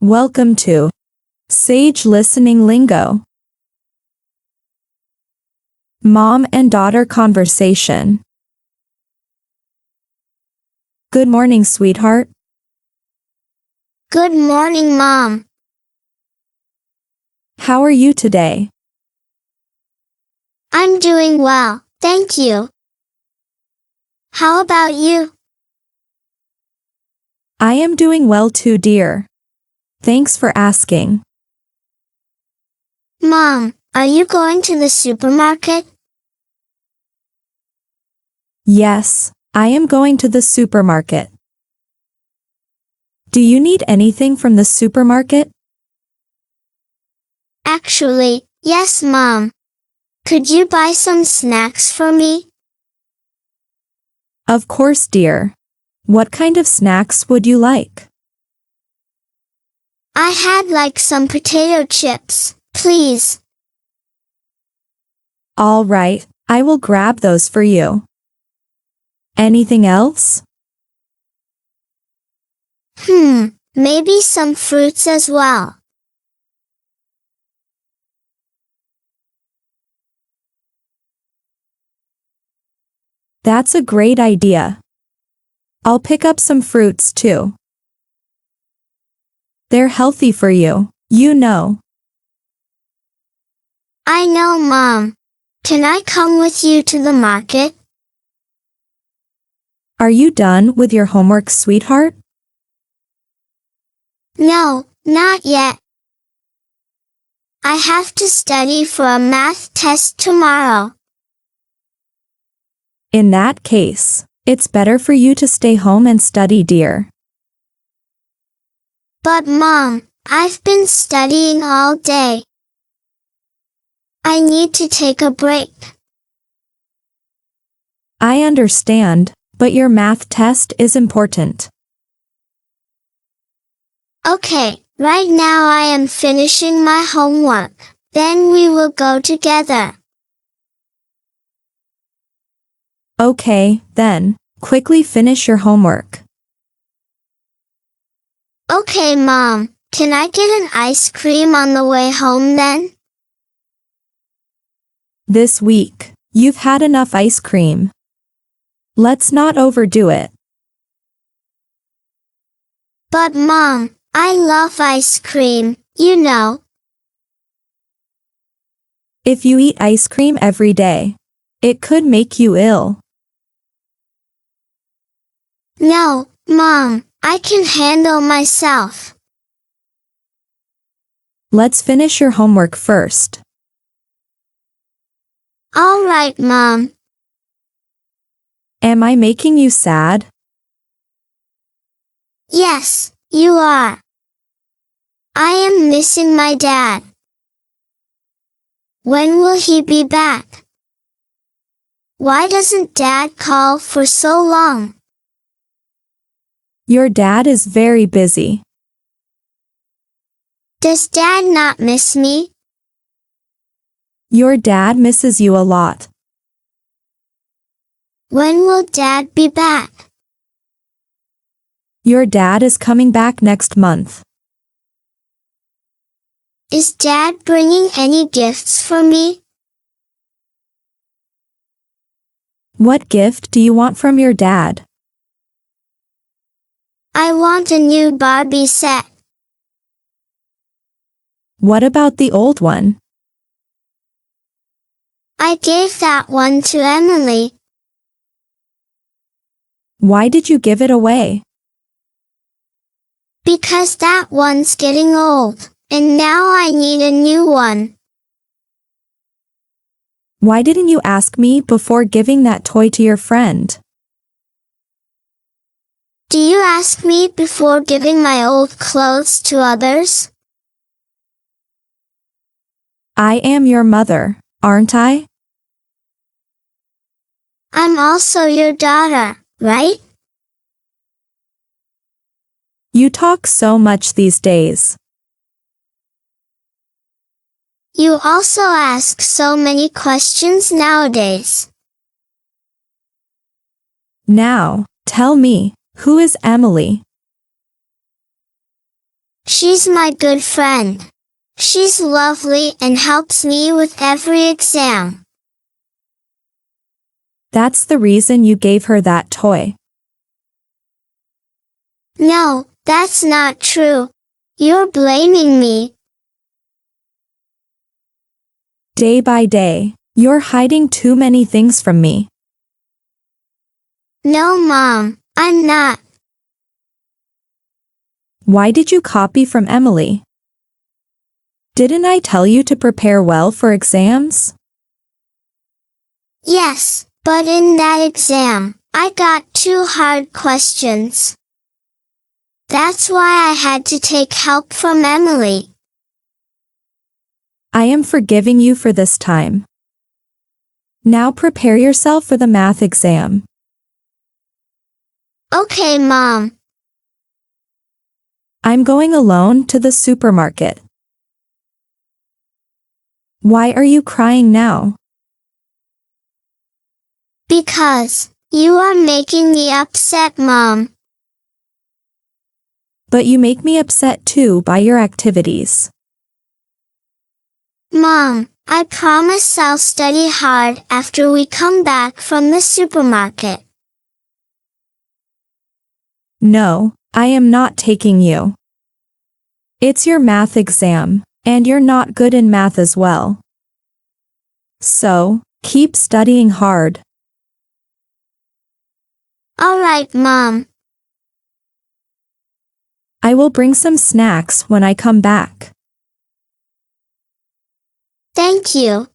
Welcome to Sage Listening Lingo. Mom and daughter conversation. Good morning, sweetheart. Good morning, Mom. How are you today? I'm doing well, thank you. How about you? I am doing well too, dear. Thanks for asking. Mom, are you going to the supermarket? Yes, I am going to the supermarket. Do you need anything from the supermarket? Actually, yes, Mom. Could you buy some snacks for me? Of course, dear. What kind of snacks would you like? I had like some potato chips, please. All right, I will grab those for you. Anything else? Maybe some fruits as well. That's a great idea. I'll pick up some fruits too. They're healthy for you, you know. I know, Mom. Can I come with you to the market? Are you done with your homework, sweetheart? No, not yet. I have to study for a math test tomorrow. In that case, it's better for you to stay home and study, dear. But Mom, I've been studying all day. I need to take a break. I understand, but your math test is important. Okay, right now I am finishing my homework. Then we will go together. Okay, then, quickly finish your homework. Okay, Mom, can I get an ice cream on the way home then? This week, you've had enough ice cream. Let's not overdo it. But Mom, I love ice cream, you know. If you eat ice cream every day, it could make you ill. No, Mom, I can handle myself. Let's finish your homework first. All right, Mom. Am I making you sad? Yes, you are. I am missing my dad. When will he be back? Why doesn't Dad call for so long? Your dad is very busy. Does Dad not miss me? Your dad misses you a lot. When will Dad be back? Your dad is coming back next month. Is Dad bringing any gifts for me? What gift do you want from your dad? I want a new Barbie set. What about the old one? I gave that one to Emily. Why did you give it away? Because that one's getting old, and now I need a new one. Why didn't you ask me before giving that toy to your friend? Do you ask me before giving my old clothes to others? I am your mother, aren't I? I'm also your daughter, right? You talk so much these days. You also ask so many questions nowadays. Now, tell me, who is Emily? She's my good friend. She's lovely and helps me with every exam. That's the reason you gave her that toy. No, that's not true. You're blaming me. Day by day, you're hiding too many things from me. No, Mom, I'm not. Why did you copy from Emily? Didn't I tell you to prepare well for exams? Yes, but in that exam, I got 2 hard questions. That's why I had to take help from Emily. I am forgiving you for this time. Now prepare yourself for the math exam. Okay, Mom. I'm going alone to the supermarket. Why are you crying now? Because you are making me upset, Mom. But you make me upset too by your activities. Mom, I promise I'll study hard after we come back from the supermarket. No, I am not taking you. It's your math exam, and you're not good in math as well. So, keep studying hard. All right, Mom. I will bring some snacks when I come back. Thank you.